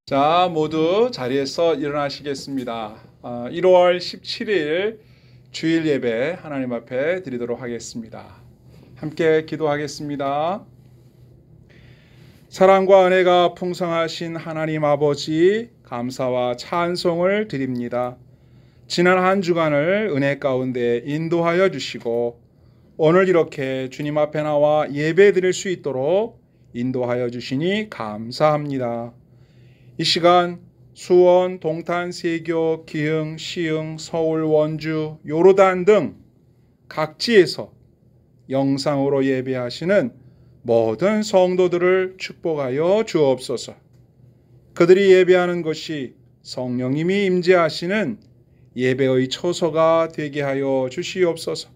자, 모두 자리에서 일어나시겠습니다. 1월 17일 주일 예배 하나님 앞에 드리도록 하겠습니다. 함께 기도하겠습니다. 사랑과 은혜가 풍성하신 하나님 아버지, 감사와 찬송을 드립니다. 지난 한 주간을 은혜 가운데 인도하여 주시고 오늘 이렇게 주님 앞에 나와 예배 드릴 수 있도록 인도하여 주시니 감사합니다. 이 시간 수원, 동탄, 세교, 기흥, 시흥, 서울, 원주, 요로단 등 각지에서 영상으로 예배하시는 모든 성도들을 축복하여 주옵소서. 그들이 예배하는 것이 성령님이 임재하시는 예배의 처소가 되게 하여 주시옵소서.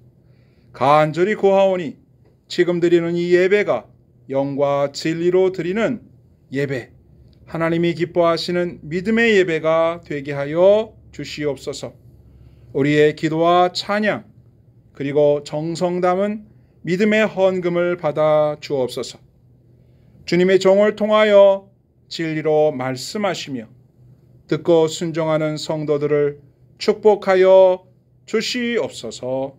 간절히 구하오니 지금 드리는 이 예배가 영과 진리로 드리는 예배, 하나님이 기뻐하시는 믿음의 예배가 되게 하여 주시옵소서. 우리의 기도와 찬양 그리고 정성 담은 믿음의 헌금을 받아 주옵소서. 주님의 종을 통하여 진리로 말씀하시며 듣고 순종하는 성도들을 축복하여 주시옵소서.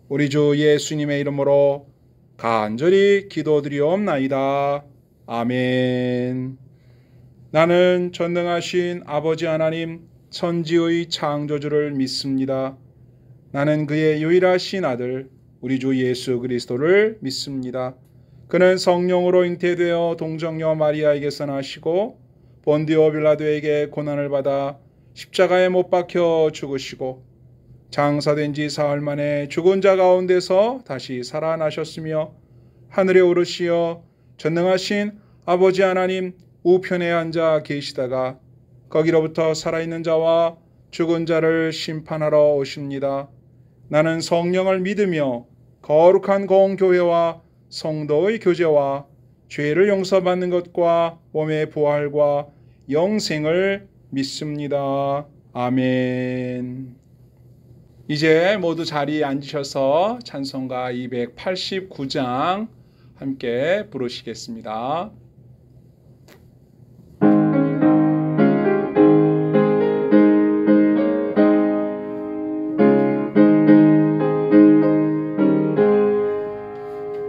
우리 주 예수님의 이름으로 간절히 기도드리옵나이다. 아멘. 나는 전능하신 아버지 하나님 천지의 창조주를 믿습니다. 나는 그의 유일하신 아들 우리 주 예수 그리스도를 믿습니다. 그는 성령으로 잉태되어 동정녀 마리아에게서 나시고 본디오 빌라도에게 고난을 받아 십자가에 못 박혀 죽으시고 장사된 지 사흘 만에 죽은 자 가운데서 다시 살아나셨으며 하늘에 오르시어 전능하신 아버지 하나님 우편에 앉아 계시다가 거기로부터 살아있는 자와 죽은 자를 심판하러 오십니다. 나는 성령을 믿으며 거룩한 공교회와 성도의 교제와 죄를 용서받는 것과 몸의 부활과 영생을 믿습니다. 아멘. 이제 모두 자리에 앉으셔서 찬송가 289장 함께 부르시겠습니다.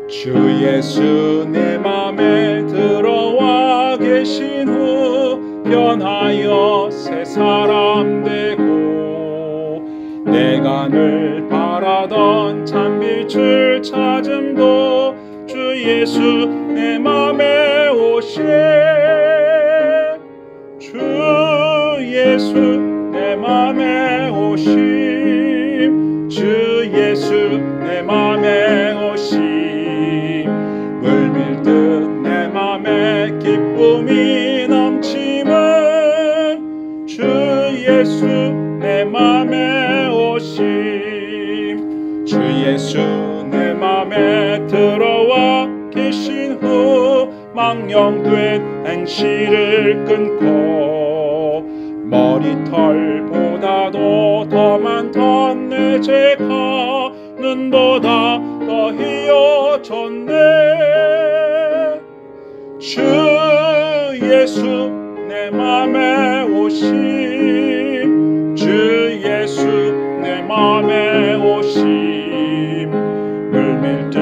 주 예수 내 맘에 들어와 계신 후 변하여 새 사람 되고 내가 늘 바라던 참빛을 찾음도 주 예수 내 맘에 오신 주 예수 내 맘에 오심 주 예수 내 맘에 오심 물밀듯 내 맘에 기쁨이 넘치면 주 예수 내 맘에 오심 주 예수 내 맘에 들어와 계신 후 망령된 행실을 끊고 머리털보다도 더 많던 내 죄가 눈보다 더 희어졌네 주 예수 내 맘에 오심 주 예수 내 맘에 오심 물밀듯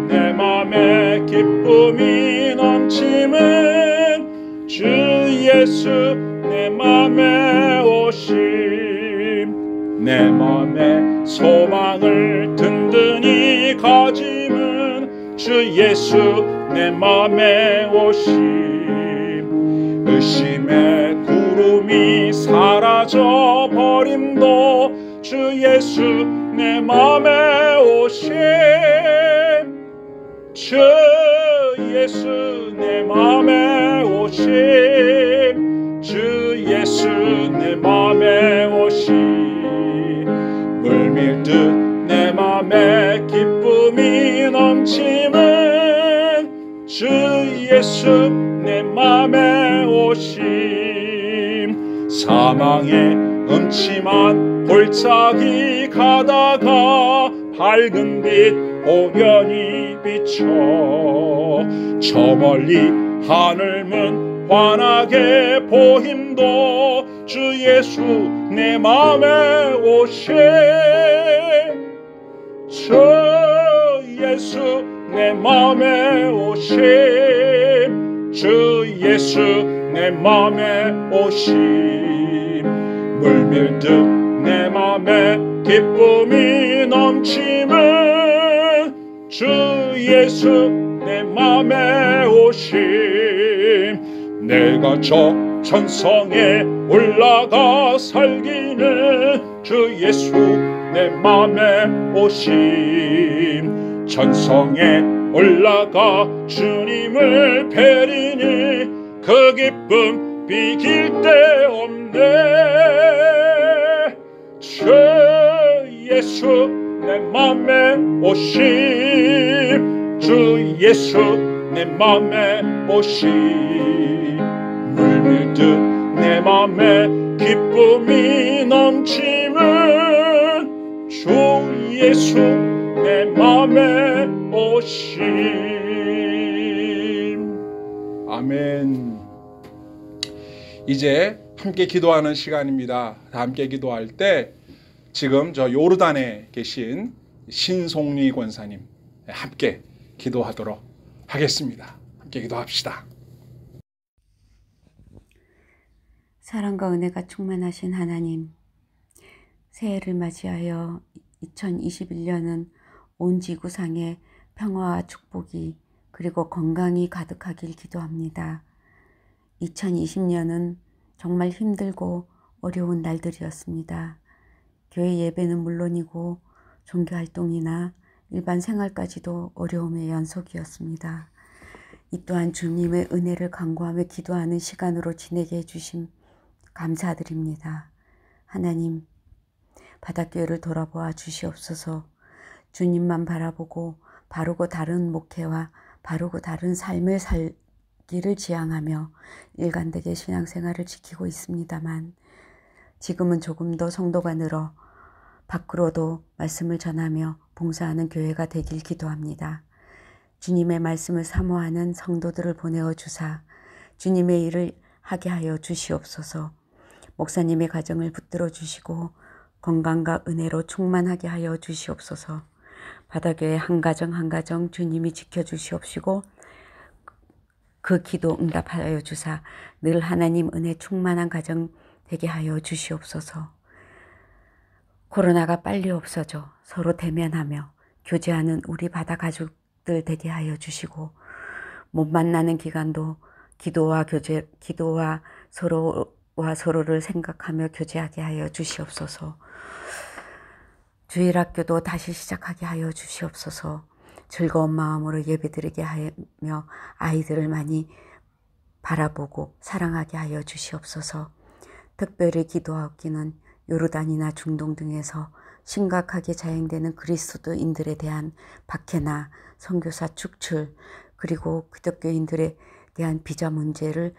내 맘에 기쁨이 넘치면 주 예수 내 맘에 오심 내 맘에 소망을 든든히 가지면 주 예수 내 맘에 오심 의심의 구름이 사라져 버림도 주 예수 내 맘에 오심 주 예수 내 맘에 오심 주 예수 내 맘에 오심 물밀듯 내 맘에 기쁨이 넘치면 주 예수 내 맘에 오심 사망의 음침한 골짜기 가다가 밝은 빛 오련히 비춰 저 멀리 하늘 문 환하게 보임도 주 예수 내 맘에 오심. 주 예수 내 맘에 오심. 주 예수 내 맘에 오심. 물밀듯 내 맘에 기쁨이 넘치면 주 예수 내 맘에 오심. 내가 저 천성에 올라가 살기는 주 예수 내 맘에 오심. 천성에 올라가 주님을 뵈리니 그 기쁨 비길 데 없네. 주 예수 내 맘에 오심. 주 예수 내 맘에 오심. 물밀듯 내 맘에 기쁨이 넘치면 주 예수 내 맘에 오심. 아멘. 이제 함께 기도하는 시간입니다. 함께 기도할 때 지금 저 요르단에 계신 신송리 권사님 함께 기도하도록 하겠습니다. 함께 기도합시다. 사랑과 은혜가 충만하신 하나님, 새해를 맞이하여 2021년은 온 지구상에 평화와 축복이 그리고 건강이 가득하길 기도합니다. 2020년은 정말 힘들고 어려운 날들이었습니다. 교회 예배는 물론이고 종교활동이나 일반 생활까지도 어려움의 연속이었습니다. 이 또한 주님의 은혜를 간구하며 기도하는 시간으로 지내게 해주심 감사드립니다. 하나님, 바닷교회를 돌아보아 주시옵소서. 주님만 바라보고 바르고 다른 목회와 바르고 다른 삶을 살기를 지향하며 일관되게 신앙생활을 지키고 있습니다만 지금은 조금 더 성도가 늘어 밖으로도 말씀을 전하며 봉사하는 교회가 되길 기도합니다. 주님의 말씀을 사모하는 성도들을 보내어 주사 주님의 일을 하게 하여 주시옵소서. 목사님의 가정을 붙들어 주시고 건강과 은혜로 충만하게 하여 주시옵소서. 바다교회 한 가정 한 가정 주님이 지켜주시옵시고 그 기도 응답하여 주사 늘 하나님 은혜 충만한 가정 되게 하여 주시옵소서. 코로나가 빨리 없어져 서로 대면하며 교제하는 우리 바다 가족들 되게 하여 주시고 못 만나는 기간도 기도와 서로를 생각하며 교제하게 하여 주시옵소서. 주일학교도 다시 시작하게 하여 주시옵소서. 즐거운 마음으로 예배드리게 하며 아이들을 많이 바라보고 사랑하게 하여 주시옵소서. 특별히 기도하기는 요르단이나 중동 등에서 심각하게 자행되는 그리스도인들에 대한 박해나 선교사 축출 그리고 기독교인들에 대한 비자 문제를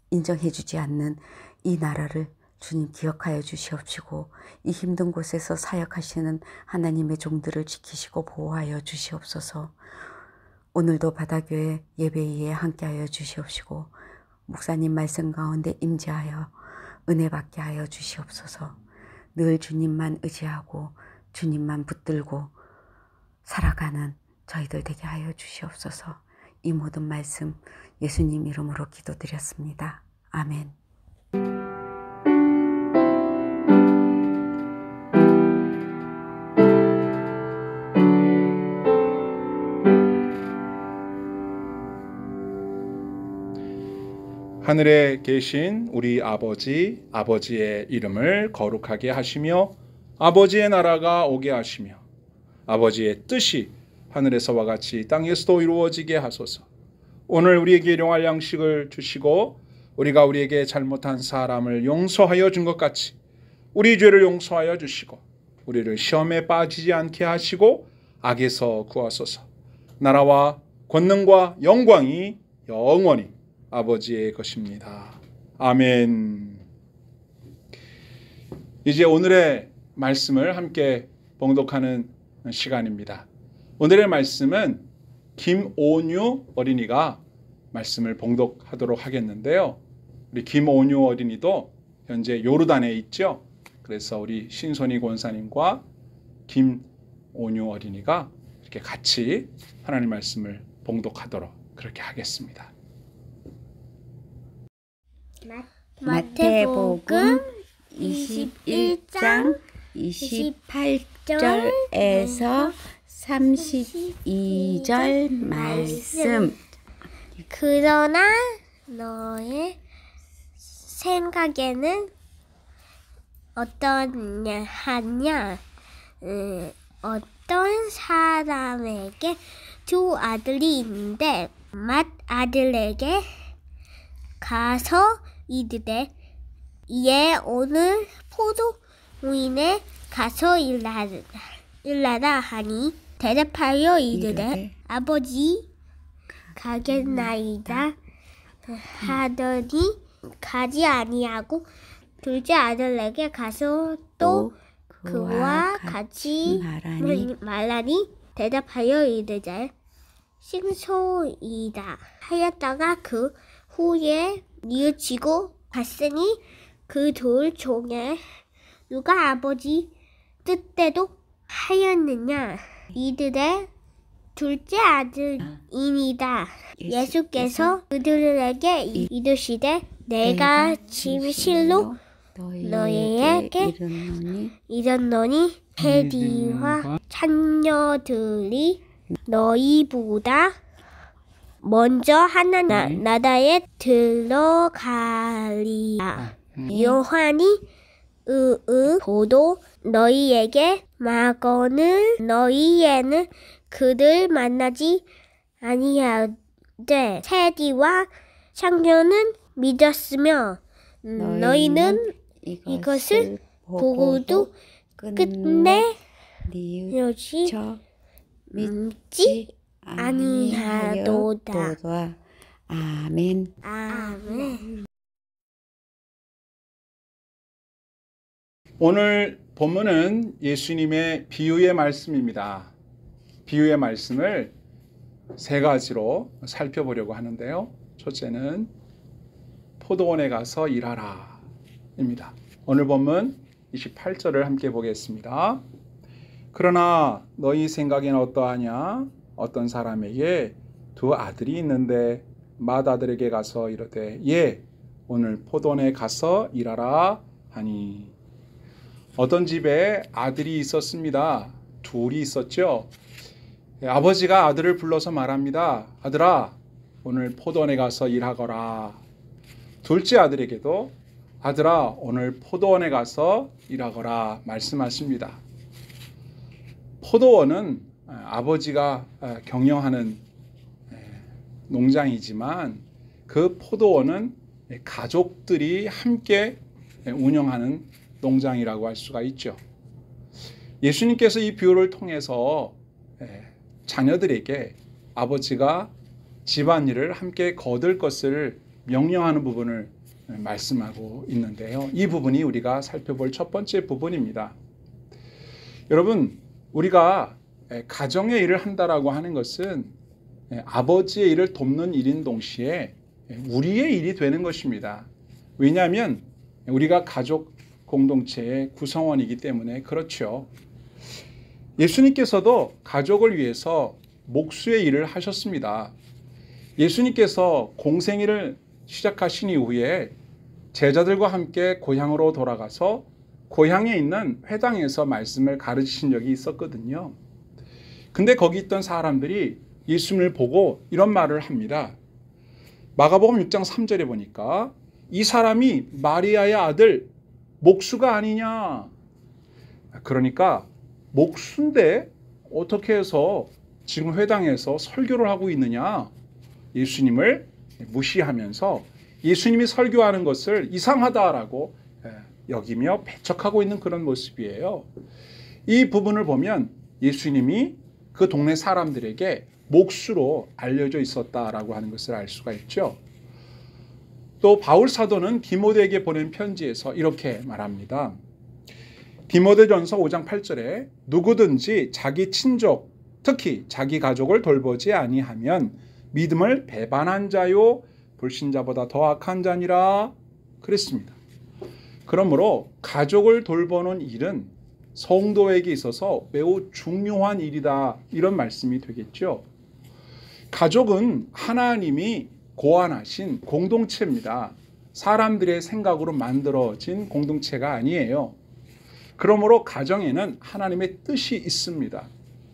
인정해 주지 않는 이 나라를 주님 기억하여 주시옵시고 이 힘든 곳에서 사역하시는 하나님의 종들을 지키시고 보호하여 주시옵소서. 오늘도 바다교회 예배위에 함께하여 주시옵시고 목사님 말씀 가운데 임재하여 은혜 받게 하여 주시옵소서. 늘 주님만 의지하고 주님만 붙들고 살아가는 저희들 되게 하여 주시옵소서. 이 모든 말씀 예수님 이름으로 기도드렸습니다. 아멘. 하늘에 계신 우리 아버지의 이름을 거룩하게 하시며 아버지의 나라가 오게 하시며 아버지의 뜻이 하늘에서와 같이 땅에서도 이루어지게 하소서. 오늘 우리에게 일용할 양식을 주시고 우리가 우리에게 잘못한 사람을 용서하여 준 것 같이 우리 죄를 용서하여 주시고 우리를 시험에 빠지지 않게 하시고 악에서 구하소서. 나라와 권능과 영광이 영원히 아버지의 것입니다. 아멘. 이제 오늘의 말씀을 함께 봉독하는 시간입니다. 오늘의 말씀은 김오뉴 어린이가 말씀을 봉독하도록 하겠는데요. 우리 김온유 어린이도 현재 요르단에 있죠. 그래서 우리 신선희 권사님과 김온유 어린이가 이렇게 같이 하나님 말씀을 봉독하도록 그렇게 하겠습니다. 마태복음 21장 28절에서 32절 말씀. 그러나 너의 생각에는 어떠하냐? 어떤 사람에게 두 아들이 있는데 맏아들에게 가서 이르되 얘 오늘 포도무인에 가서 일하라 하니 대답하여 이르되 아버지 가겠나이다 하더니 가지 아니하고 둘째 아들에게 가서 또 그와 같이 말하니 대답하여 이르되 신소이다 하였다가 그 후에 뉘우치고 갔으니 그 둘 중에 누가 아버지 뜻대로 하였느냐? 이들의 둘째 아들이니이다. 예수께서 그들에게 이르시되 내가 진실로 너희에게 이르노니 해리와 창녀들이 너희보다 먼저 하나 나라에 들어가리라. 요한이 보도 너희에게 말거늘 너희에는 그들 만나지 아니하되 세리와 창녀는 믿었으며 너희는 이것을 보고도 끝내 믿지 아니하도다. 아멘. 아멘. 오늘 본문은 예수님의 비유의 말씀입니다. 비유의 말씀을 세 가지로 살펴보려고 하는데요. 첫째는 포도원에 가서 일하라 입니다. 오늘 본문 28절을 함께 보겠습니다. 그러나 너희 생각엔 어떠하냐? 어떤 사람에게 두 아들이 있는데 맏아들에게 가서 이르되 예 오늘 포도원에 가서 일하라 하니. 어떤 집에 아들이 있었습니다. 둘이 있었죠. 아버지가 아들을 불러서 말합니다. 아들아 오늘 포도원에 가서 일하거라. 둘째 아들에게도 아들아 오늘 포도원에 가서 일하거라 말씀하십니다. 포도원은 아버지가 경영하는 농장이지만 그 포도원은 가족들이 함께 운영하는 농장이라고 할 수가 있죠. 예수님께서 이 비유를 통해서 자녀들에게 아버지가 집안일을 함께 거둘 것을 명령하는 부분을 말씀하고 있는데요. 이 부분이 우리가 살펴볼 첫 번째 부분입니다. 여러분, 우리가 가정의 일을 한다라고 하는 것은 아버지의 일을 돕는 일인 동시에 우리의 일이 되는 것입니다. 왜냐하면 우리가 가족 공동체의 구성원이기 때문에 그렇죠. 예수님께서도 가족을 위해서 목수의 일을 하셨습니다. 예수님께서 공생일을 시작하신 이후에 제자들과 함께 고향으로 돌아가서 고향에 있는 회당에서 말씀을 가르치신 적이 있었거든요. 근데 거기 있던 사람들이 예수님을 보고 이런 말을 합니다. 마가복음 6장 3절에 보니까 이 사람이 마리아의 아들 목수가 아니냐. 그러니까 목수인데 어떻게 해서 지금 회당에서 설교를 하고 있느냐. 예수님을 무시하면서 예수님이 설교하는 것을 이상하다라고 여기며 배척하고 있는 그런 모습이에요. 이 부분을 보면 예수님이 그 동네 사람들에게 목수로 알려져 있었다라고 하는 것을 알 수가 있죠. 또 바울 사도는 디모데에게 보낸 편지에서 이렇게 말합니다. 디모데전서 5장 8절에 누구든지 자기 친족, 특히 자기 가족을 돌보지 아니하면 믿음을 배반한 자요 불신자보다 더 악한 자니라 그랬습니다. 그러므로 가족을 돌보는 일은 성도에게 있어서 매우 중요한 일이다, 이런 말씀이 되겠죠. 가족은 하나님이 고안하신 공동체입니다. 사람들의 생각으로 만들어진 공동체가 아니에요. 그러므로 가정에는 하나님의 뜻이 있습니다.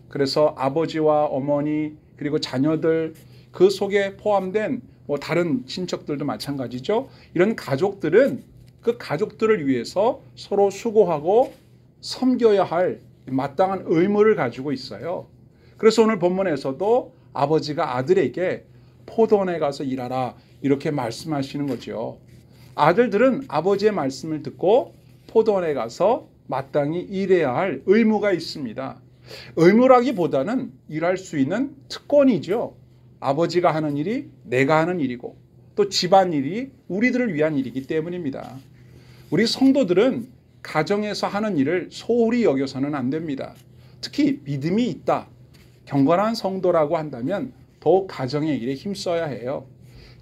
그래서 아버지와 어머니 그리고 자녀들, 그 속에 포함된 다른 친척들도 마찬가지죠. 이런 가족들은 그 가족들을 위해서 서로 수고하고 섬겨야 할 마땅한 의무를 가지고 있어요. 그래서 오늘 본문에서도 아버지가 아들에게 포도원에 가서 일하라 이렇게 말씀하시는 거죠. 아들들은 아버지의 말씀을 듣고 포도원에 가서 마땅히 일해야 할 의무가 있습니다. 의무라기보다는 일할 수 있는 특권이죠. 아버지가 하는 일이 내가 하는 일이고 또 집안일이 우리들을 위한 일이기 때문입니다. 우리 성도들은 가정에서 하는 일을 소홀히 여겨서는 안 됩니다. 특히 믿음이 있다, 경건한 성도라고 한다면 더욱 가정의 일에 힘써야 해요.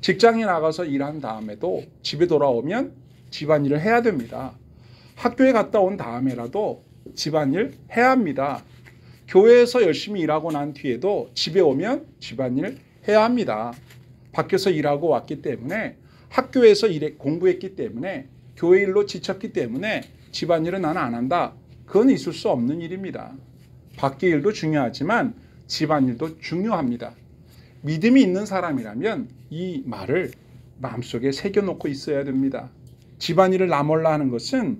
직장에 나가서 일한 다음에도 집에 돌아오면 집안일을 해야 됩니다. 학교에 갔다 온 다음에라도 집안일 해야 합니다. 교회에서 열심히 일하고 난 뒤에도 집에 오면 집안일 해야 합니다. 밖에서 일하고 왔기 때문에, 학교에서 공부했기 때문에, 교회 일로 지쳤기 때문에 집안일은 나는 안 한다. 그건 있을 수 없는 일입니다. 밖의 일도 중요하지만 집안일도 중요합니다. 믿음이 있는 사람이라면 이 말을 마음속에 새겨놓고 있어야 됩니다. 집안일을 나 몰라 하는 것은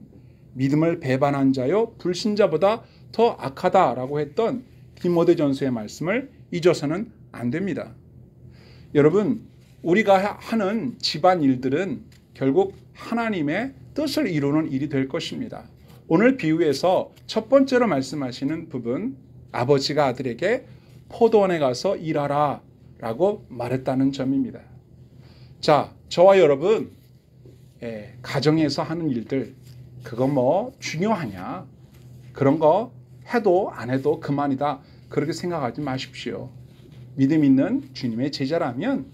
믿음을 배반한 자요 불신자보다 더 악하다라고 했던 디모데전서의 말씀을 잊어서는 안 됩니다. 여러분, 우리가 하는 집안일들은 결국 하나님의 뜻을 이루는 일이 될 것입니다. 오늘 비유에서 첫 번째로 말씀하시는 부분, 아버지가 아들에게 포도원에 가서 일하라 라고 말했다는 점입니다. 자, 저와 여러분, 가정에서 하는 일들, 그거 중요하냐? 그런 거 해도 안 해도 그만이다, 그렇게 생각하지 마십시오. 믿음 있는 주님의 제자라면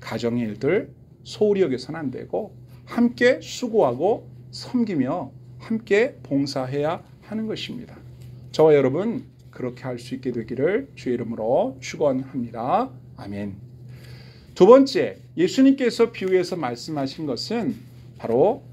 가정의 일들 소홀히 여겨서는 안 되고 함께 수고하고 섬기며 함께 봉사해야 하는 것입니다. 저와 여러분 그렇게 할 수 있게 되기를 주의 이름으로 축원합니다. 아멘. 두 번째, 예수님께서 비유에서 말씀하신 것은 바로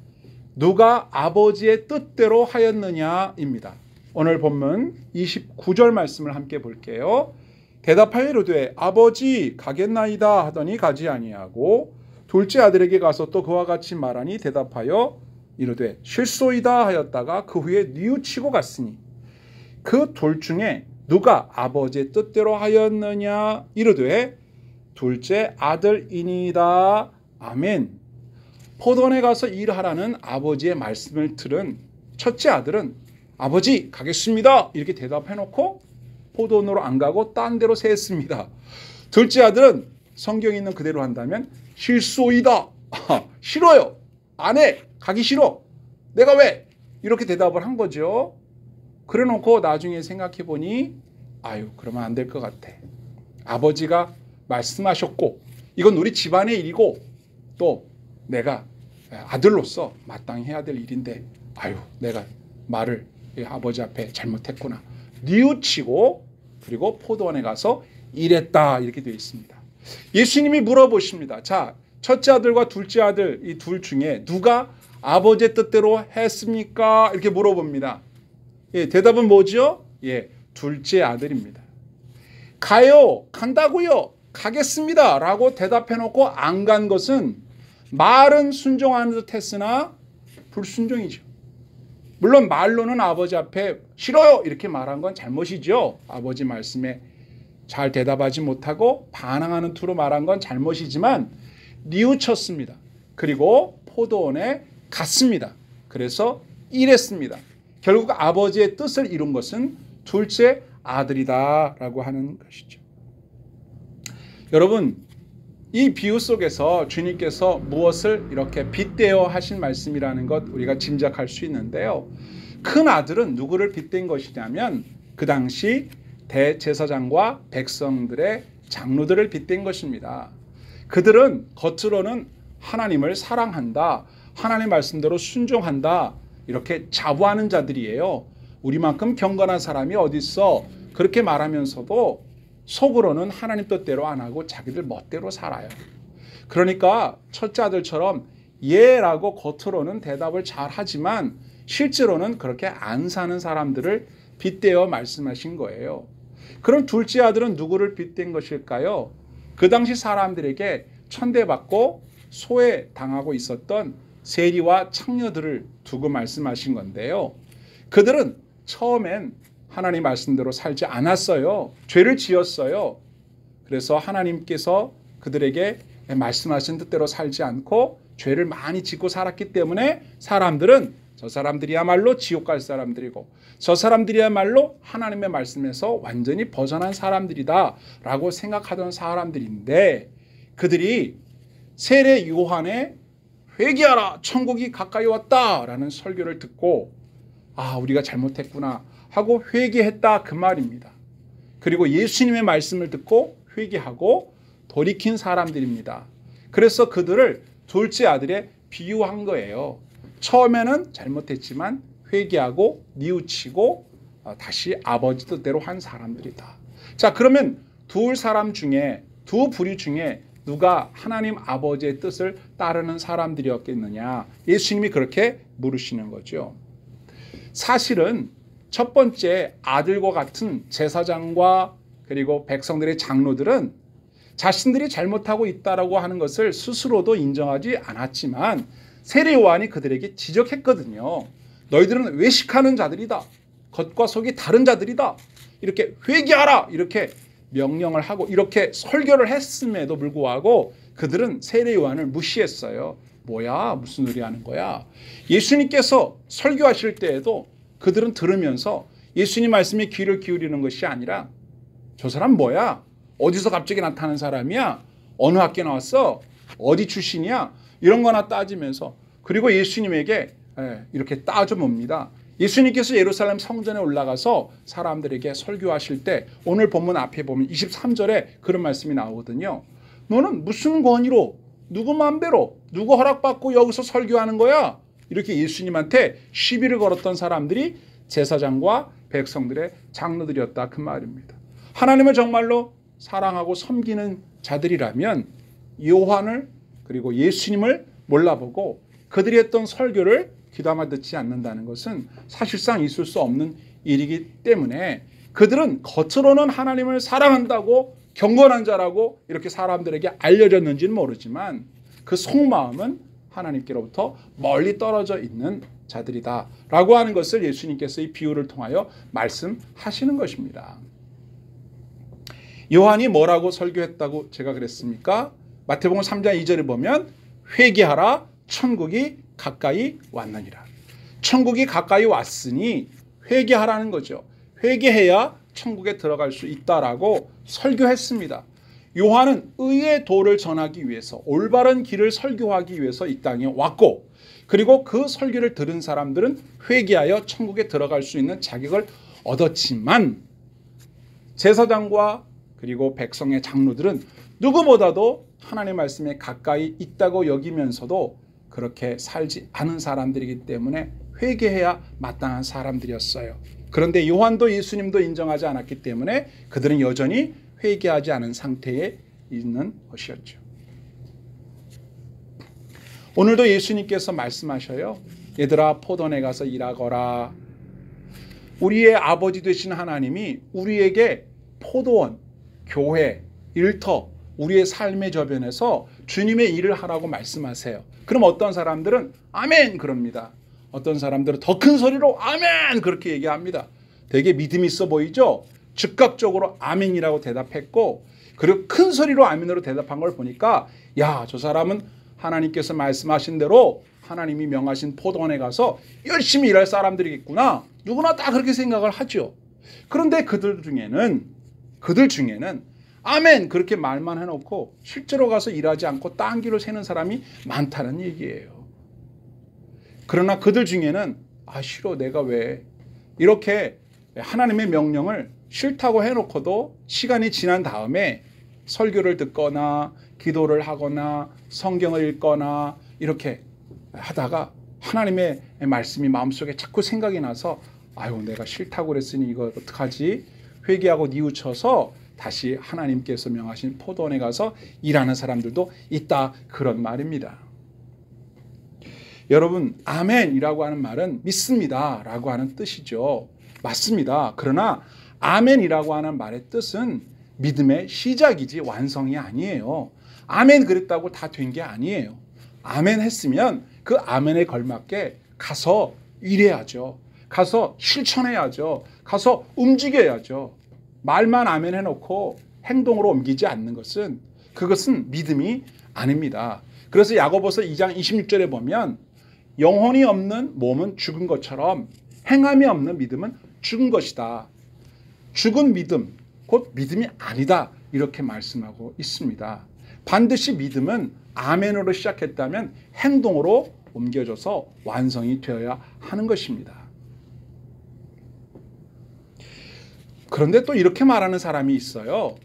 누가 아버지의 뜻대로 하였느냐입니다. 오늘 본문 29절 말씀을 함께 볼게요. 대답하여 이르되 아버지 가겠나이다 하더니 가지 아니하고 둘째 아들에게 가서 또 그와 같이 말하니 대답하여 이르되 실소이다 하였다가 그 후에 뉘우치고 갔으니 그 둘 중에 누가 아버지의 뜻대로 하였느냐 이르되 둘째 아들이니이다. 아멘. 포도원에 가서 일하라는 아버지의 말씀을 들은 첫째 아들은 아버지 가겠습니다 이렇게 대답해놓고 포도원으로 안 가고 딴 데로 새했습니다. 둘째 아들은 성경에 있는 그대로 한다면 실소이다. 싫어요. 안 해. 가기 싫어. 내가 왜? 이렇게 대답을 한 거죠. 그래 놓고 나중에 생각해 보니 그러면 안 될 것 같아. 아버지가 말씀하셨고 이건 우리 집안의 일이고 또 내가 아들로서 마땅히 해야 될 일인데 내가 말을 아버지 앞에 잘못했구나. 뉘우치고 그리고 포도원에 가서 일했다 이렇게 되어 있습니다. 예수님이 물어보십니다. 자, 첫째 아들과 둘째 아들 이 둘 중에 누가 아버지의 뜻대로 했습니까? 이렇게 물어봅니다. 대답은 뭐죠? 둘째 아들입니다. 가요, 간다고요, 가겠습니다 라고 대답해놓고 안 간 것은 말은 순종하는 듯 했으나 불순종이죠. 물론 말로는 아버지 앞에 싫어요 이렇게 말한 건 잘못이죠. 아버지 말씀에 잘 대답하지 못하고 반항하는 투로 말한 건 잘못이지만 뉘우쳤습니다. 그리고 포도원에 갔습니다. 그래서 일했습니다. 결국 아버지의 뜻을 이룬 것은 둘째 아들이다 라고 하는 것이죠. 여러분, 이 비유 속에서 주님께서 무엇을 이렇게 빗대어 하신 말씀이라는 것 우리가 짐작할 수 있는데요. 큰 아들은 누구를 빗댄 것이냐면 그 당시 대제사장과 백성들의 장로들을 빗댄 것입니다. 그들은 겉으로는 하나님을 사랑한다, 하나님 말씀대로 순종한다, 이렇게 자부하는 자들이에요. 우리만큼 경건한 사람이 어디 있어? 그렇게 말하면서도 속으로는 하나님 뜻대로 안 하고 자기들 멋대로 살아요. 그러니까 첫째 아들처럼 예라고 겉으로는 대답을 잘 하지만 실제로는 그렇게 안 사는 사람들을 빗대어 말씀하신 거예요. 그럼 둘째 아들은 누구를 빗댄 것일까요? 그 당시 사람들에게 천대받고 소외당하고 있었던 세리와 창녀들을 두고 말씀하신 건데요. 그들은 처음엔 하나님 말씀대로 살지 않았어요. 죄를 지었어요. 그래서 하나님께서 그들에게 말씀하신 뜻대로 살지 않고 죄를 많이 짓고 살았기 때문에 사람들은 저 사람들이야말로 지옥 갈 사람들이고 저 사람들이야말로 하나님의 말씀에서 완전히 벗어난 사람들이다 라고 생각하던 사람들인데, 그들이 세례 요한의 회개하라 천국이 가까이 왔다 라는 설교를 듣고 아, 우리가 잘못했구나 하고 회개했다 그 말입니다. 그리고 예수님의 말씀을 듣고 회개하고 돌이킨 사람들입니다. 그래서 그들을 둘째 아들에 비유한 거예요. 처음에는 잘못했지만 회개하고 뉘우치고 다시 아버지 뜻대로 한 사람들이다. 자, 그러면 두 부류 중에 누가 하나님 아버지의 뜻을 따르는 사람들이었겠느냐? 예수님이 그렇게 물으시는 거죠. 사실은 첫 번째 아들과 같은 제사장과 그리고 백성들의 장로들은 자신들이 잘못하고 있다라고 하는 것을 스스로도 인정하지 않았지만 세례 요한이 그들에게 지적했거든요. 너희들은 외식하는 자들이다. 겉과 속이 다른 자들이다. 이렇게 회개하라. 이렇게 명령을 하고 이렇게 설교를 했음에도 불구하고 그들은 세례 요한을 무시했어요. 뭐야? 무슨 소리 하는 거야? 예수님께서 설교하실 때에도 그들은 들으면서 예수님 말씀에 귀를 기울이는 것이 아니라 저 사람 뭐야? 어디서 갑자기 나타난 사람이야? 어느 학교 나왔어? 어디 출신이야? 이런 거나 따지면서, 그리고 예수님에게 이렇게 따져봅니다. 예수님께서 예루살렘 성전에 올라가서 사람들에게 설교하실 때 오늘 본문 앞에 보면 23절에 그런 말씀이 나오거든요. 너는 무슨 권위로 누구 맘대로 누구 허락받고 여기서 설교하는 거야? 이렇게 예수님한테 시비를 걸었던 사람들이 제사장과 백성들의 장로들이었다 그 말입니다. 하나님을 정말로 사랑하고 섬기는 자들이라면 요한을 그리고 예수님을 몰라보고 그들이 했던 설교를 귀담아 듣지 않는다는 것은 사실상 있을 수 없는 일이기 때문에 그들은 겉으로는 하나님을 사랑한다고 경건한 자라고 이렇게 사람들에게 알려졌는지는 모르지만 그 속마음은 하나님께로부터 멀리 떨어져 있는 자들이다 라고 하는 것을 예수님께서 이 비유를 통하여 말씀하시는 것입니다. 요한이 뭐라고 설교했다고 제가 그랬습니까? 마태복음 3장 2절에 보면 회개하라 천국이 가까이 왔느니라. 천국이 가까이 왔으니 회개하라는 거죠. 회개해야 천국에 들어갈 수 있다라고 설교했습니다. 요한은 의의 도를 전하기 위해서 올바른 길을 설교하기 위해서 이 땅에 왔고, 그리고 그 설교를 들은 사람들은 회개하여 천국에 들어갈 수 있는 자격을 얻었지만 제사장과 그리고 백성의 장로들은 누구보다도 하나님의 말씀에 가까이 있다고 여기면서도 그렇게 살지 않은 사람들이기 때문에 회개해야 마땅한 사람들이었어요. 그런데 요한도 예수님도 인정하지 않았기 때문에 그들은 여전히 회개하지 않은 상태에 있는 것이었죠. 오늘도 예수님께서 말씀하셔요. 얘들아 포도원에 가서 일하거라. 우리의 아버지 되신 하나님이 우리에게 포도원, 교회, 일터, 우리의 삶의 저변에서 주님의 일을 하라고 말씀하세요. 그럼 어떤 사람들은 아멘 그럽니다. 어떤 사람들은 더 큰 소리로 아멘 그렇게 얘기합니다. 되게 믿음이 있어 보이죠? 즉각적으로 아멘이라고 대답했고, 그리고 큰 소리로 아멘으로 대답한 걸 보니까 야, 저 사람은 하나님께서 말씀하신 대로 하나님이 명하신 포도원에 가서 열심히 일할 사람들이겠구나. 누구나 다 그렇게 생각을 하죠. 그런데 그들 중에는 아멘 그렇게 말만 해놓고 실제로 가서 일하지 않고 딴 길을 새는 사람이 많다는 얘기예요. 그러나 그들 중에는 싫어 내가 왜 이렇게 하나님의 명령을 싫다고 해놓고도 시간이 지난 다음에 설교를 듣거나 기도를 하거나 성경을 읽거나 이렇게 하다가 하나님의 말씀이 마음속에 자꾸 생각이 나서 아유 내가 싫다고 그랬으니 이거 어떡하지? 회개하고 뉘우쳐서 다시 하나님께서 명하신 포도원에 가서 일하는 사람들도 있다, 그런 말입니다. 여러분, 아멘이라고 하는 말은 믿습니다 라고 하는 뜻이죠. 맞습니다. 그러나 아멘이라고 하는 말의 뜻은 믿음의 시작이지 완성이 아니에요. 아멘 그랬다고 다 된 게 아니에요. 아멘 했으면 그 아멘에 걸맞게 가서 일해야죠. 가서 실천해야죠. 가서 움직여야죠. 말만 아멘 해놓고 행동으로 옮기지 않는 것은 그것은 믿음이 아닙니다. 그래서 야고보서 2장 26절에 보면 영혼이 없는 몸은 죽은 것처럼 행함이 없는 믿음은 죽은 것이다. 죽은 믿음, 곧 믿음이 아니다. 이렇게 말씀하고 있습니다. 반드시 믿음은 아멘으로 시작했다면 행동으로 옮겨져서 완성이 되어야 하는 것입니다. 그런데 또 이렇게 말하는 사람이 있어요.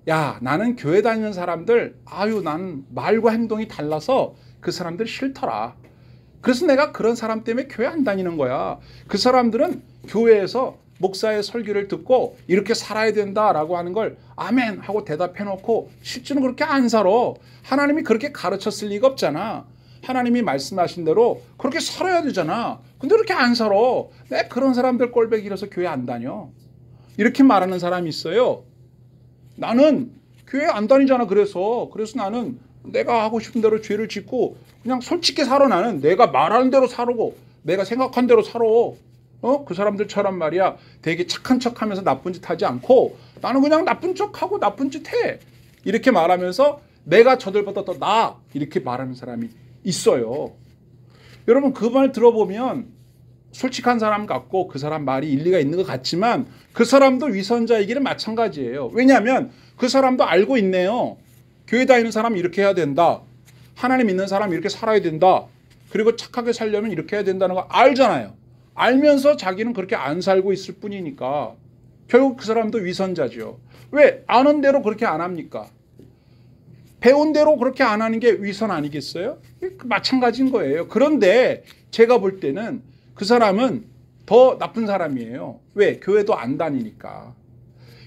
야, 나는 교회 다니는 사람들, 나는 말과 행동이 달라서 그 사람들 싫더라. 그래서 내가 그런 사람 때문에 교회 안 다니는 거야. 그 사람들은 교회에서 목사의 설교를 듣고 이렇게 살아야 된다라고 하는 걸 아멘 하고 대답해놓고 실제는 그렇게 안 살아. 하나님이 그렇게 가르쳤을 리가 없잖아. 하나님이 말씀하신 대로 그렇게 살아야 되잖아. 근데 그렇게 안 살아. 내 그런 사람들 꼴배기라서 교회 안 다녀. 이렇게 말하는 사람이 있어요. 나는 교회 안 다니잖아. 그래서 나는 내가 하고 싶은 대로 죄를 짓고 그냥 솔직히 살아. 나는 내가 말하는 대로 살고 내가 생각한 대로 살아. 그 사람들처럼 말이야 되게 착한 척하면서 나쁜 짓 하지 않고 나는 그냥 나쁜 척하고 나쁜 짓 해. 이렇게 말하면서 내가 저들보다 더 나아. 이렇게 말하는 사람이 있어요. 여러분, 그 말 들어보면 솔직한 사람 같고 그 사람 말이 일리가 있는 것 같지만 그 사람도 위선자이기는 마찬가지예요. 왜냐하면 그 사람도 알고 있네요. 교회 다니는 사람 이렇게 해야 된다. 하나님 믿는 사람 이렇게 살아야 된다. 그리고 착하게 살려면 이렇게 해야 된다는 거 알잖아요. 알면서 자기는 그렇게 안 살고 있을 뿐이니까 결국 그 사람도 위선자죠. 왜? 아는 대로 그렇게 안 합니까? 배운 대로 그렇게 안 하는 게 위선 아니겠어요? 마찬가지인 거예요. 그런데 제가 볼 때는 그 사람은 더 나쁜 사람이에요. 왜? 교회도 안 다니니까.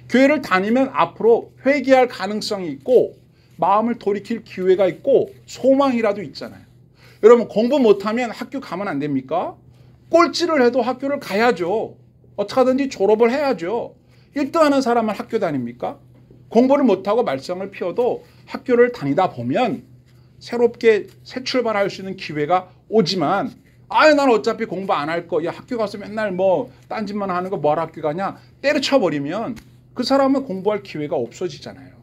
교회를 다니면 앞으로 회개할 가능성이 있고 마음을 돌이킬 기회가 있고 소망이라도 있잖아요. 여러분, 공부 못하면 학교 가면 안 됩니까? 꼴찌를 해도 학교를 가야죠. 어떻게 하든지 졸업을 해야죠. 1등하는 사람은 학교 다닙니까? 공부를 못하고 말썽을 피워도 학교를 다니다 보면 새롭게 새 출발할 수 있는 기회가 오지만 난 어차피 공부 안 할 거. 야, 학교 가서 맨날 뭐 딴짓만 하는 거 뭐하러 학교 가냐? 때려쳐버리면 그 사람은 공부할 기회가 없어지잖아요.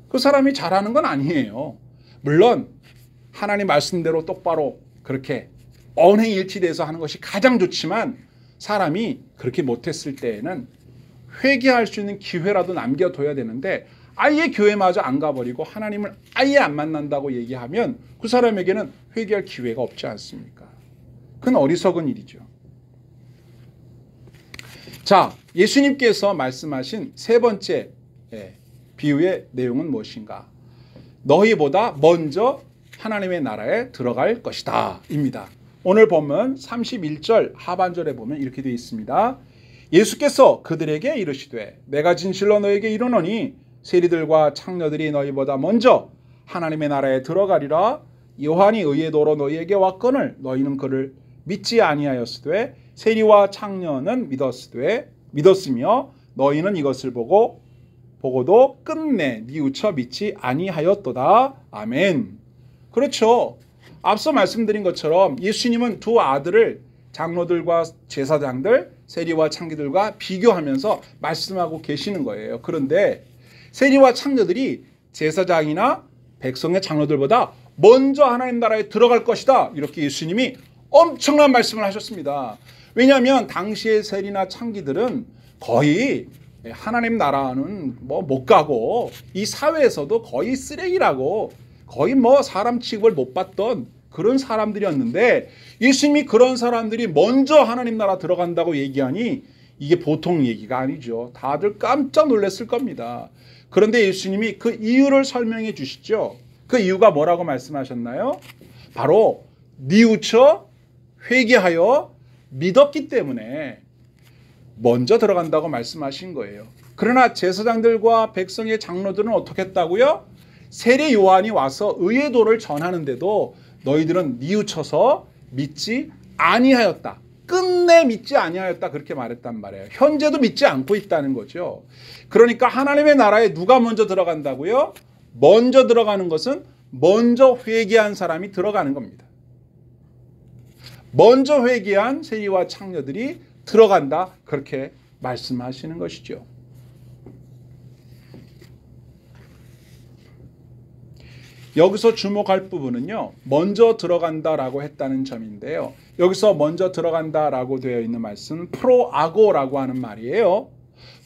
그 사람이 잘하는 건 아니에요. 물론 하나님 말씀대로 똑바로 그렇게 언행일치돼서 하는 것이 가장 좋지만 사람이 그렇게 못했을 때에는 회개할 수 있는 기회라도 남겨둬야 되는데 아예 교회마저 안 가버리고 하나님을 아예 안 만난다고 얘기하면 그 사람에게는 회개할 기회가 없지 않습니까? 그건 어리석은 일이죠. 자, 예수님께서 말씀하신 세 번째 비유의 내용은 무엇인가? 너희보다 먼저 하나님의 나라에 들어갈 것이다 입니다. 오늘 보면 31절 하반절에 보면 이렇게 되어 있습니다. 예수께서 그들에게 이르시되 내가 진실로 너에게 이르노니 세리들과 창녀들이 너희보다 먼저 하나님의 나라에 들어가리라. 요한이 의의 도로 너희에게 왔거늘 너희는 그를 믿지 아니하였으되 세리와 창녀는 믿었으며 너희는 이것을 보고도 끝내 뉘우쳐 믿지 아니하였도다. 아멘. 그렇죠. 앞서 말씀드린 것처럼 예수님은 두 아들을 장로들과 제사장들, 세리와 창기들과 비교하면서 말씀하고 계시는 거예요. 그런데 세리와 창녀들이 제사장이나 백성의 장로들보다 먼저 하나님 나라에 들어갈 것이다. 이렇게 예수님이 엄청난 말씀을 하셨습니다. 왜냐하면 당시의 세리나 창기들은 거의 하나님 나라는 못 가고 이 사회에서도 거의 쓰레기라고 거의 사람 취급을 못 받던 그런 사람들이었는데 예수님이 그런 사람들이 먼저 하나님 나라 들어간다고 얘기하니 이게 보통 얘기가 아니죠. 다들 깜짝 놀랐을 겁니다. 그런데 예수님이 그 이유를 설명해 주시죠. 그 이유가 뭐라고 말씀하셨나요? 바로 뉘우쳐 회개하여 믿었기 때문에 먼저 들어간다고 말씀하신 거예요. 그러나 제사장들과 백성의 장로들은 어떻게 했다고요? 세례 요한이 와서 의의 도를 전하는데도 너희들은 뉘우쳐서 믿지 아니하였다. 끝내 믿지 아니하였다. 그렇게 말했단 말이에요. 현재도 믿지 않고 있다는 거죠. 그러니까 하나님의 나라에 누가 먼저 들어간다고요? 먼저 들어가는 것은 먼저 회개한 사람이 들어가는 겁니다. 먼저 회개한 세리와 창녀들이 들어간다. 그렇게 말씀하시는 것이죠. 여기서 주목할 부분은요, 먼저 들어간다라고 했다는 점인데요. 여기서 먼저 들어간다라고 되어 있는 말씀은 프로아고라고 하는 말이에요.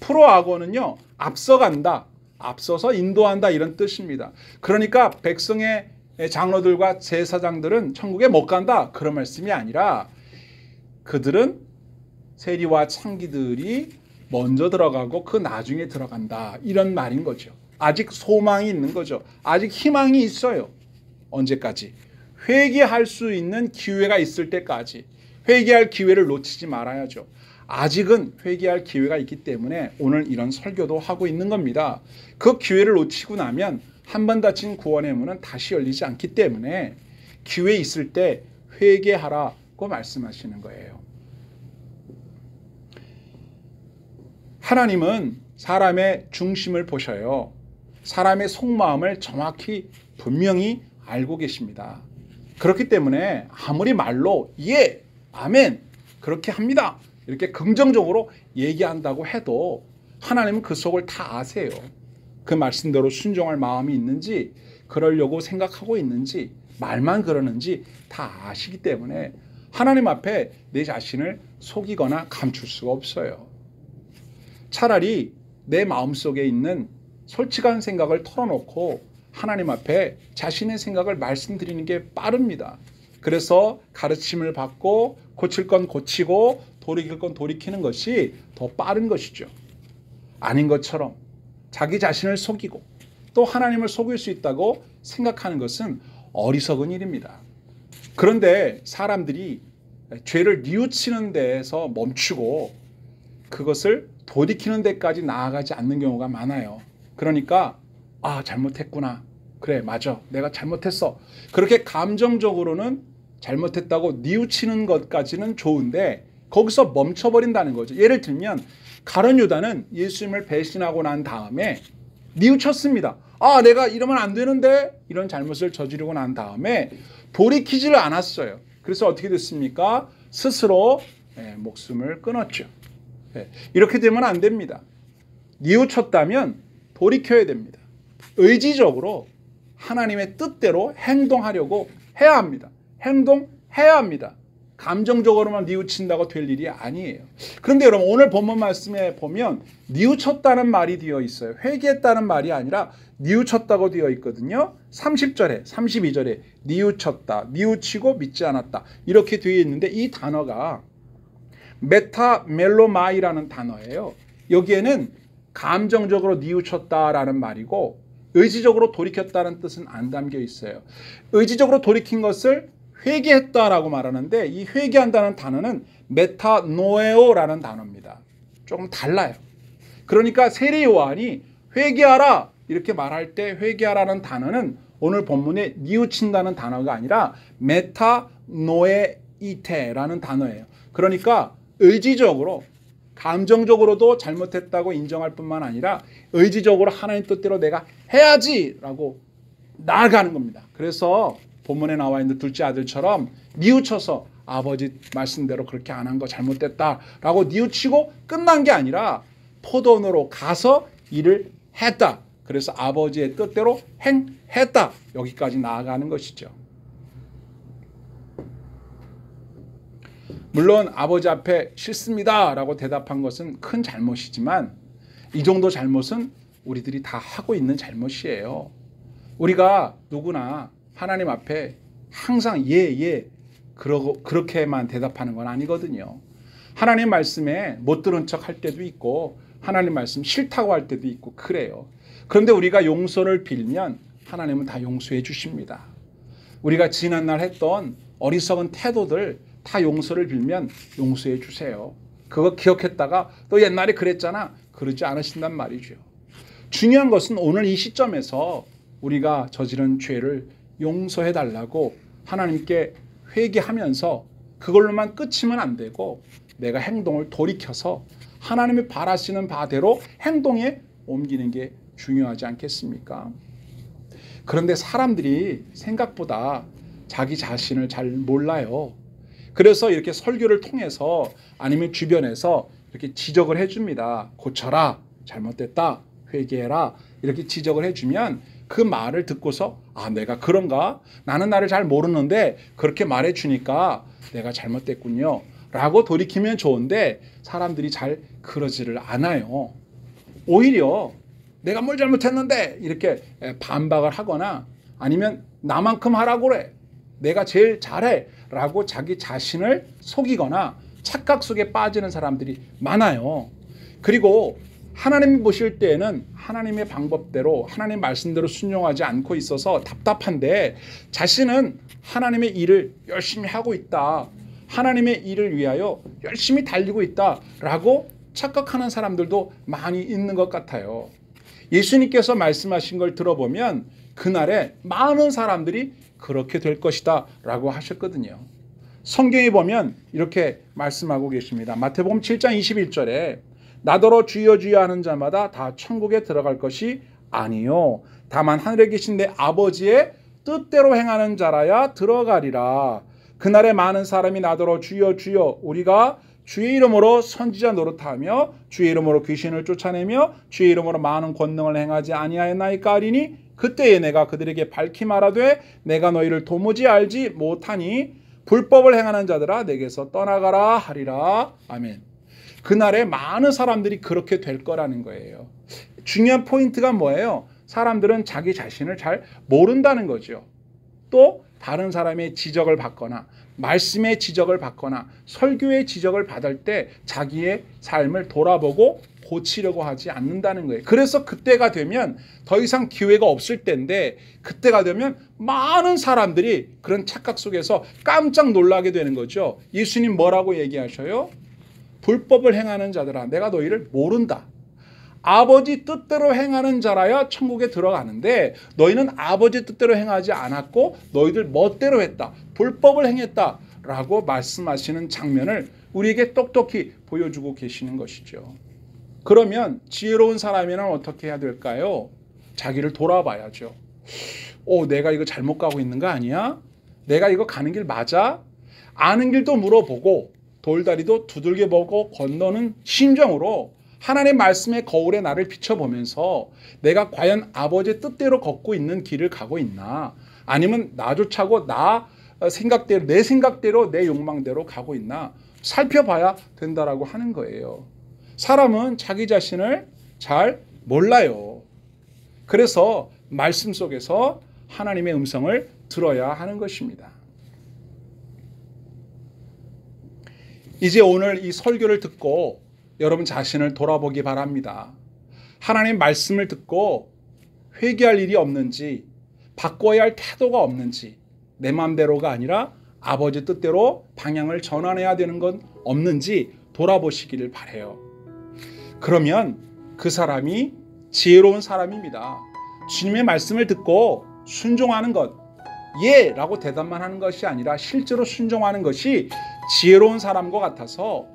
프로아고는요, 앞서간다, 앞서서 인도한다 이런 뜻입니다. 그러니까 백성의 장로들과 제사장들은 천국에 못 간다 그런 말씀이 아니라 그들은 세리와 창기들이 먼저 들어가고 그 나중에 들어간다 이런 말인 거죠. 아직 소망이 있는 거죠. 아직 희망이 있어요. 언제까지? 회개할 수 있는 기회가 있을 때까지. 회개할 기회를 놓치지 말아야죠. 아직은 회개할 기회가 있기 때문에 오늘 이런 설교도 하고 있는 겁니다. 그 기회를 놓치고 나면 한 번 닫힌 구원의 문은 다시 열리지 않기 때문에 기회 있을 때 회개하라고 말씀하시는 거예요. 하나님은 사람의 중심을 보셔요. 사람의 속마음을 정확히 분명히 알고 계십니다. 그렇기 때문에 아무리 말로 예, 아멘 그렇게 합니다. 이렇게 긍정적으로 얘기한다고 해도 하나님은 그 속을 다 아세요. 그 말씀대로 순종할 마음이 있는지 그러려고 생각하고 있는지 말만 그러는지 다 아시기 때문에 하나님 앞에 내 자신을 속이거나 감출 수가 없어요. 차라리 내 마음속에 있는 솔직한 생각을 털어놓고 하나님 앞에 자신의 생각을 말씀드리는 게 빠릅니다. 그래서 가르침을 받고 고칠 건 고치고 돌이킬 건 돌이키는 것이 더 빠른 것이죠. 아닌 것처럼 자기 자신을 속이고 또 하나님을 속일 수 있다고 생각하는 것은 어리석은 일입니다. 그런데 사람들이 죄를 뉘우치는 데에서 멈추고 그것을 돌이키는 데까지 나아가지 않는 경우가 많아요. 그러니까 잘못했구나. 그래 맞아. 내가 잘못했어. 그렇게 감정적으로는 잘못했다고 뉘우치는 것까지는 좋은데 거기서 멈춰버린다는 거죠. 예를 들면 가룟 유다는 예수님을 배신하고 난 다음에 뉘우쳤습니다. 내가 이러면 안 되는데 이런 잘못을 저지르고 난 다음에 돌이키지를 않았어요. 그래서 어떻게 됐습니까? 스스로 목숨을 끊었죠. 이렇게 되면 안 됩니다. 뉘우쳤다면 돌이켜야 됩니다. 의지적으로 하나님의 뜻대로 행동하려고 해야 합니다. 행동해야 합니다. 감정적으로만 뉘우친다고 될 일이 아니에요. 그런데 여러분 오늘 본문 말씀에 보면 뉘우쳤다는 말이 되어 있어요. 회개했다는 말이 아니라 뉘우쳤다고 되어 있거든요. 30절에 32절에 뉘우쳤다, 뉘우치고 믿지 않았다 이렇게 되어 있는데 이 단어가 메타멜로마이라는 단어예요. 여기에는 감정적으로 뉘우쳤다라는 말이고 의지적으로 돌이켰다는 뜻은 안 담겨 있어요. 의지적으로 돌이킨 것을 회개했다라고 말하는데 이 회개한다는 단어는 메타노에오라는 단어입니다. 조금 달라요. 그러니까 세례 요한이 회개하라 이렇게 말할 때 회개하라는 단어는 오늘 본문에 뉘우친다는 단어가 아니라 메타노에이테라는 단어예요. 그러니까 의지적으로 감정적으로도 잘못했다고 인정할 뿐만 아니라 의지적으로 하나님 뜻대로 내가 해야지라고 나아가는 겁니다. 그래서 본문에 나와 있는 둘째 아들처럼 뉘우쳐서 아버지 말씀대로 그렇게 안 한 거 잘못됐다라고 뉘우치고 끝난 게 아니라 포도원으로 가서 일을 했다. 그래서 아버지의 뜻대로 행했다. 여기까지 나아가는 것이죠. 물론 아버지 앞에 싫습니다 라고 대답한 것은 큰 잘못이지만 이 정도 잘못은 우리들이 다 하고 있는 잘못이에요. 우리가 누구나 하나님 앞에 항상 예 그렇게만 대답하는 건 아니거든요. 하나님 말씀에 못 들은 척 할 때도 있고 하나님 말씀 싫다고 할 때도 있고 그래요. 그런데 우리가 용서를 빌면 하나님은 다 용서해 주십니다. 우리가 지난날 했던 어리석은 태도들 다 용서를 빌면 용서해 주세요. 그거 기억했다가 또 옛날에 그랬잖아, 그러지 않으신단 말이죠. 중요한 것은 오늘 이 시점에서 우리가 저지른 죄를 용서해 달라고 하나님께 회개하면서 그걸로만 끝이면 안 되고 내가 행동을 돌이켜서 하나님이 바라시는 바대로 행동에 옮기는 게 중요하지 않겠습니까? 그런데 사람들이 생각보다 자기 자신을 잘 몰라요. 그래서 이렇게 설교를 통해서 아니면 주변에서 이렇게 지적을 해줍니다. 고쳐라, 잘못됐다, 회개해라, 이렇게 지적을 해주면 그 말을 듣고서 아, 내가 그런가? 나는 나를 잘 모르는데 그렇게 말해주니까 내가 잘못됐군요 라고 돌이키면 좋은데 사람들이 잘 그러지를 않아요. 오히려 내가 뭘 잘못했는데 이렇게 반박을 하거나 아니면 나만큼 하라고 그래, 내가 제일 잘해 라고 자기 자신을 속이거나 착각 속에 빠지는 사람들이 많아요. 그리고 하나님이 보실 때에는 하나님의 방법대로 하나님 말씀대로 순종하지 않고 있어서 답답한데 자신은 하나님의 일을 열심히 하고 있다, 하나님의 일을 위하여 열심히 달리고 있다라고 착각하는 사람들도 많이 있는 것 같아요. 예수님께서 말씀하신 걸 들어보면 그날에 많은 사람들이 그렇게 될 것이다 라고 하셨거든요. 성경에 보면 이렇게 말씀하고 계십니다. 마태복음 7장 21절에 나더러 주여 주여 하는 자마다 다 천국에 들어갈 것이 아니요 다만 하늘에 계신 내 아버지의 뜻대로 행하는 자라야 들어가리라. 그날에 많은 사람이 나더러 주여 주여 우리가 주의 이름으로 선지자 노릇하며 주의 이름으로 귀신을 쫓아내며 주의 이름으로 많은 권능을 행하지 아니하였나이까 하리니 그때에 내가 그들에게 밝히 말하되 내가 너희를 도무지 알지 못하니 불법을 행하는 자들아 내게서 떠나가라 하리라. 아멘. 그날에 많은 사람들이 그렇게 될 거라는 거예요. 중요한 포인트가 뭐예요? 사람들은 자기 자신을 잘 모른다는 거죠. 또 다른 사람의 지적을 받거나 말씀의 지적을 받거나 설교의 지적을 받을 때 자기의 삶을 돌아보고 고치려고 하지 않는다는 거예요. 그래서 그때가 되면 더 이상 기회가 없을 때인데 그때가 되면 많은 사람들이 그런 착각 속에서 깜짝 놀라게 되는 거죠. 예수님 뭐라고 얘기하셔요? 불법을 행하는 자들아 내가 너희를 모른다. 아버지 뜻대로 행하는 자라야 천국에 들어가는데 너희는 아버지 뜻대로 행하지 않았고 너희들 멋대로 했다. 불법을 행했다 라고 말씀하시는 장면을 우리에게 똑똑히 보여주고 계시는 것이죠. 그러면 지혜로운 사람이란 어떻게 해야 될까요? 자기를 돌아봐야죠. 내가 이거 잘못 가고 있는 거 아니야? 내가 이거 가는 길 맞아? 아는 길도 물어보고 돌다리도 두들겨 보고 건너는 심정으로 하나님의 말씀의 거울에 나를 비춰보면서 내가 과연 아버지의 뜻대로 걷고 있는 길을 가고 있나? 아니면 나조차고 생각대로, 내 생각대로 내 욕망대로 가고 있나? 살펴봐야 된다라고 하는 거예요. 사람은 자기 자신을 잘 몰라요. 그래서 말씀 속에서 하나님의 음성을 들어야 하는 것입니다. 이제 오늘 이 설교를 듣고 여러분 자신을 돌아보기 바랍니다. 하나님 말씀을 듣고 회개할 일이 없는지, 바꿔야 할 태도가 없는지, 내 마음대로가 아니라 아버지 뜻대로 방향을 전환해야 되는 건 없는지 돌아보시기를 바라요. 그러면 그 사람이 지혜로운 사람입니다. 주님의 말씀을 듣고 순종하는 것, 예 라고 대답만 하는 것이 아니라 실제로 순종하는 것이 지혜로운 사람과 같아서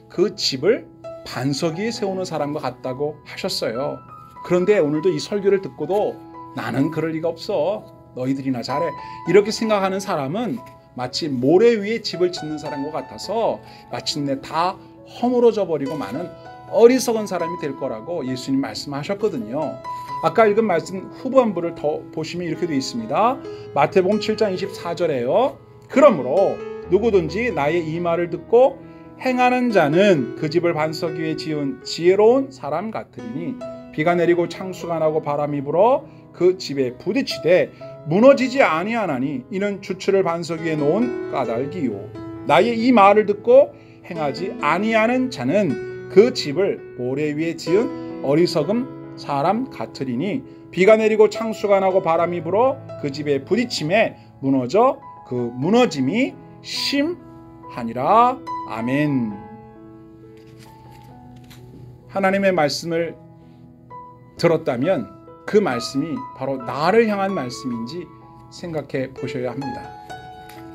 그 집을 반석 위에 세우는 사람과 같다고 하셨어요. 그런데 오늘도 이 설교를 듣고도 나는 그럴 리가 없어, 너희들이나 잘해, 이렇게 생각하는 사람은 마치 모래 위에 집을 짓는 사람과 같아서 마침내 다 허물어져 버리고 마는 어리석은 사람이 될 거라고 예수님 말씀하셨거든요. 아까 읽은 말씀 후반부를 더 보시면 이렇게 되어 있습니다. 마태복음 7장 24절에요. 그러므로 누구든지 나의 이 말을 듣고 행하는 자는 그 집을 반석 위에 지은 지혜로운 사람 같으리니 비가 내리고 창수가 나고 바람이 불어 그 집에 부딪히되 무너지지 아니하나니 이는 주추를 반석 위에 놓은 까닭이요. 나의 이 말을 듣고 행하지 아니하는 자는 그 집을 모래 위에 지은 어리석음 사람 같으리니 비가 내리고 창수가 나고 바람이 불어 그 집에 부딪힘에 무너져 그 무너짐이 심하니라. 아멘. 하나님의 말씀을 들었다면 그 말씀이 바로 나를 향한 말씀인지 생각해 보셔야 합니다.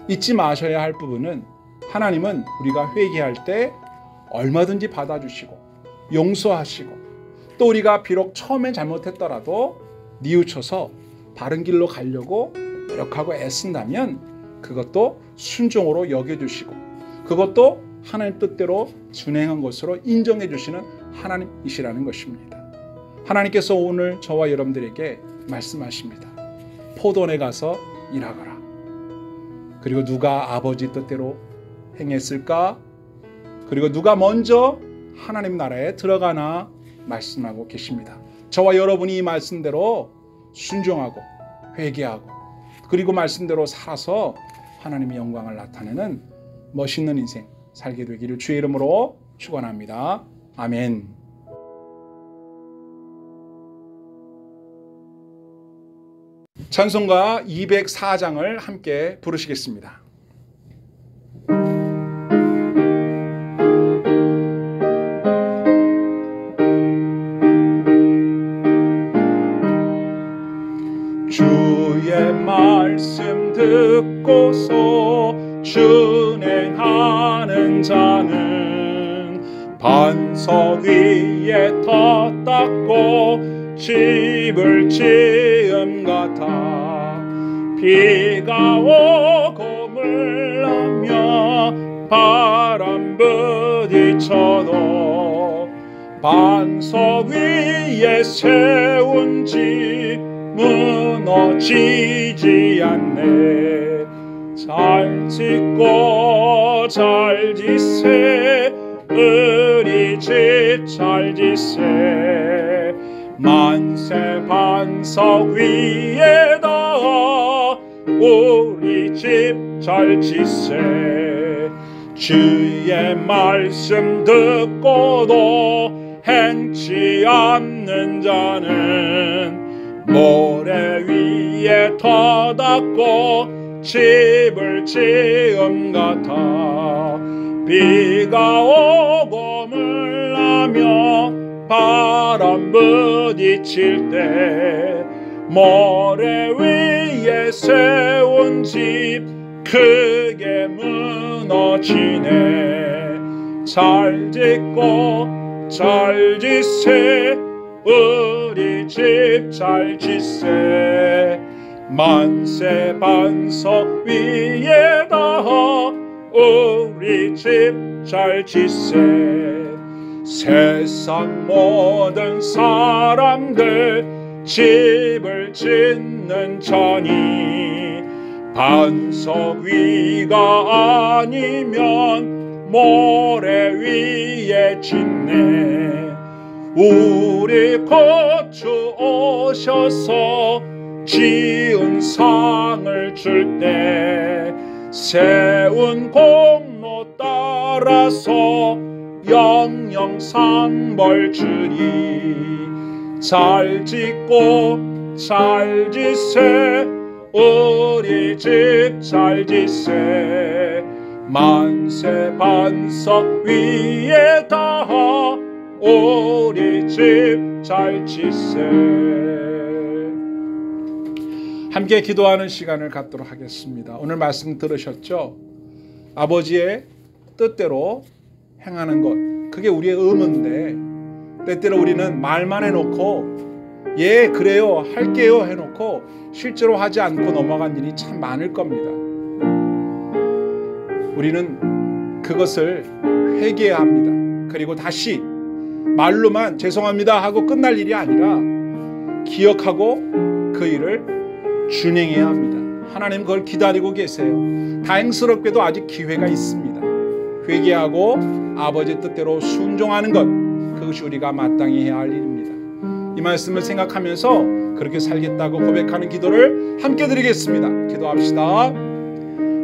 잊지 마셔야 할 부분은 하나님은 우리가 회개할 때 얼마든지 받아주시고 용서하시고 또 우리가 비록 처음엔 잘못했더라도 뉘우쳐서 바른 길로 가려고 노력하고 애쓴다면 그것도 순종으로 여겨주시고 그것도 하나님 뜻대로 준행한 것으로 인정해 주시는 하나님이시라는 것입니다. 하나님께서 오늘 저와 여러분들에게 말씀하십니다. 포도원에 가서 일하거라. 그리고 누가 아버지 뜻대로 행했을까? 그리고 누가 먼저 하나님 나라에 들어가나 말씀하고 계십니다. 저와 여러분이 이 말씀대로 순종하고 회개하고 그리고 말씀대로 살아서 하나님의 영광을 나타내는 멋있는 인생 살게 되기를 주의 이름으로 축원합니다. 아멘. 찬송가 204장을 함께 부르시겠습니다. 주의 말씀 듣고서 준행하는 자는 반석 위에 터 닦고 집을 지음 같아 비가 오고 물나며 바람 부딪혀도 반석 위에 세운 집 무너지지 않네. 잘 짓고 잘 짓세 우리 집 잘 짓세 만세 반석 위에다 우리 집 잘 짓세 주의 말씀 듣고도 행치 않는 자는 모래 위에 터 닦고 집을 지음 같아 비가 오고 물나며 바람 부딪힐 때 모래 위에 세운 집 크게 무너지네. 잘 짓고 잘 짓세 우리 집 잘 짓세 만세 반석 위에다 우리 집 잘 짓세 세상 모든 사람들 집을 짓는 자니 반석 위가 아니면 모래 위에 짓네. 우리 고주 오셔서 지은 상을 줄 때 세운 공로 따라서 영영 상벌 주리. 잘 짓고 잘 짓세 우리 집 잘 짓세 만세 반석 위에다 우리 집 잘 짓세. 함께 기도하는 시간을 갖도록 하겠습니다. 오늘 말씀 들으셨죠? 아버지의 뜻대로 행하는 것, 그게 우리의 의무인데 때때로 우리는 말만 해놓고 예 그래요 할게요 해놓고 실제로 하지 않고 넘어간 일이 참 많을 겁니다. 우리는 그것을 회개해야 합니다. 그리고 다시 말로만 죄송합니다 하고 끝날 일이 아니라 기억하고 그 일을 준행해야 합니다. 하나님 그걸 기다리고 계세요. 다행스럽게도 아직 기회가 있습니다. 회개하고 아버지 뜻대로 순종하는 것, 그것이 우리가 마땅히 해야 할 일입니다. 이 말씀을 생각하면서 그렇게 살겠다고 고백하는 기도를 함께 드리겠습니다. 기도합시다.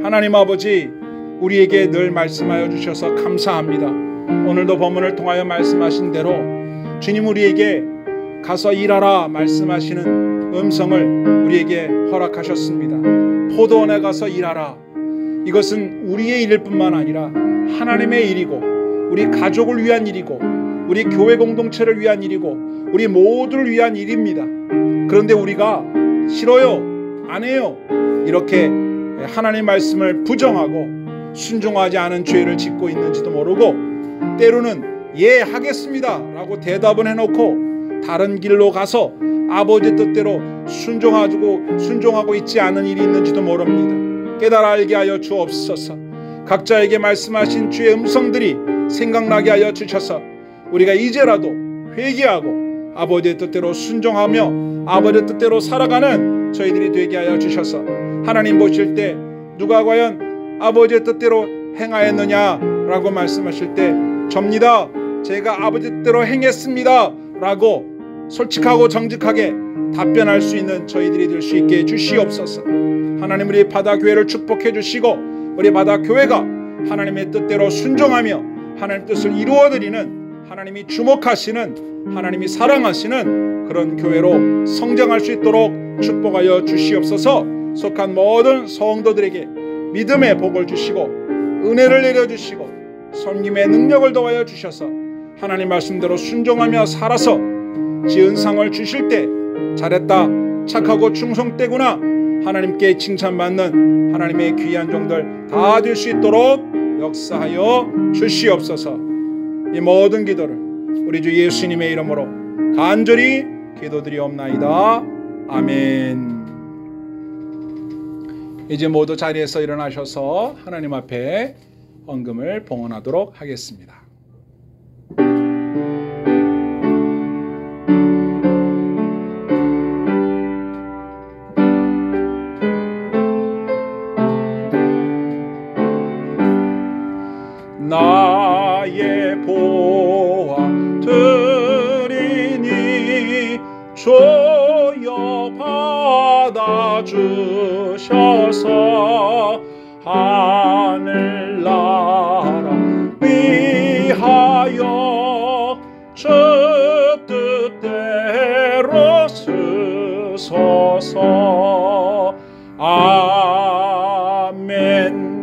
하나님 아버지, 우리에게 늘 말씀하여 주셔서 감사합니다. 오늘도 본문을 통하여 말씀하신 대로 주님 우리에게 가서 일하라 말씀하시는 음성을 우리에게 허락하셨습니다. 포도원에 가서 일하라. 이것은 우리의 일일 뿐만 아니라 하나님의 일이고 우리 가족을 위한 일이고 우리 교회 공동체를 위한 일이고 우리 모두를 위한 일입니다. 그런데 우리가 싫어요, 안 해요, 이렇게 하나님 말씀을 부정하고 순종하지 않은 죄를 짓고 있는지도 모르고 때로는 예 하겠습니다 라고 대답은 해놓고 다른 길로 가서 아버지 뜻대로 순종하고 있지 않은 일이 있는지도 모릅니다. 깨달아 알게 하여 주옵소서. 각자에게 말씀하신 주의 음성들이 생각나게 하여 주셔서 우리가 이제라도 회개하고 아버지의 뜻대로 순종하며 아버지의 뜻대로 살아가는 저희들이 되게 하여 주셔서 하나님 보실 때 누가 과연 아버지의 뜻대로 행하였느냐라고 말씀하실 때 접니다, 제가 아버지 뜻대로 행했습니다 라고 솔직하고 정직하게 답변할 수 있는 저희들이 될 수 있게 주시옵소서. 하나님, 우리 바다교회를 축복해 주시고 우리 바다교회가 하나님의 뜻대로 순종하며 하나님의 뜻을 이루어드리는, 하나님이 주목하시는, 하나님이 사랑하시는 그런 교회로 성장할 수 있도록 축복하여 주시옵소서. 속한 모든 성도들에게 믿음의 복을 주시고 은혜를 내려주시고 섬김의 능력을 더하여 주셔서 하나님 말씀대로 순종하며 살아서 지은 상을 주실 때 잘했다, 착하고 충성되구나 하나님께 칭찬받는 하나님의 귀한 종들 다 될 수 있도록 역사하여 주시옵소서. 이 모든 기도를 우리 주 예수님의 이름으로 간절히 기도드리옵나이다. 아멘. 이제 모두 자리에서 일어나셔서 하나님 앞에 헌금을 봉헌하도록 하겠습니다. 나의 보아 드리니 주여 받아주셔서 하늘나라 위하여 주 뜻대로 쓰소서. 아멘.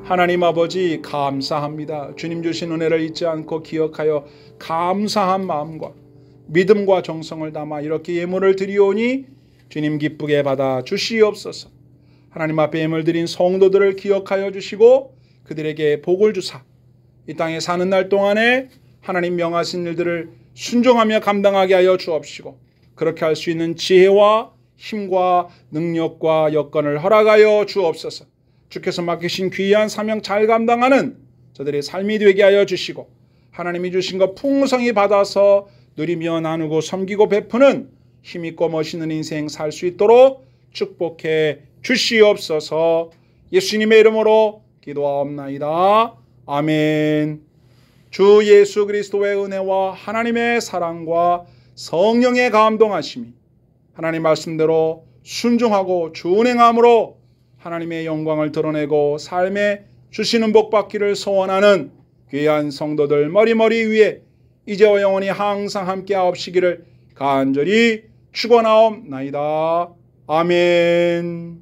하나님 아버지 감사합니다. 주님 주신 은혜를 잊지 않고 기억하여 감사한 마음과 믿음과 정성을 담아 이렇게 예물을 드리오니 주님 기쁘게 받아 주시옵소서. 하나님 앞에 예물 드린 성도들을 기억하여 주시고 그들에게 복을 주사 이 땅에 사는 날 동안에 하나님 명하신 일들을 순종하며 감당하게 하여 주옵시고 그렇게 할 수 있는 지혜와 힘과 능력과 여건을 허락하여 주옵소서. 주께서 맡기신 귀한 사명 잘 감당하는 저들의 삶이 되게 하여 주시고 하나님이 주신 것 풍성히 받아서 누리며 나누고 섬기고 베푸는 힘있고 멋있는 인생 살 수 있도록 축복해 주시옵소서. 예수님의 이름으로 기도하옵나이다. 아멘. 주 예수 그리스도의 은혜와 하나님의 사랑과 성령의 감동하심이 하나님 말씀대로 순종하고 준행함으로 하나님의 영광을 드러내고 삶에 주시는 복 받기를 소원하는 귀한 성도들 머리머리 위에 이제와 영원히 항상 함께 하옵시기를 간절히 축원하옵나이다. 아멘.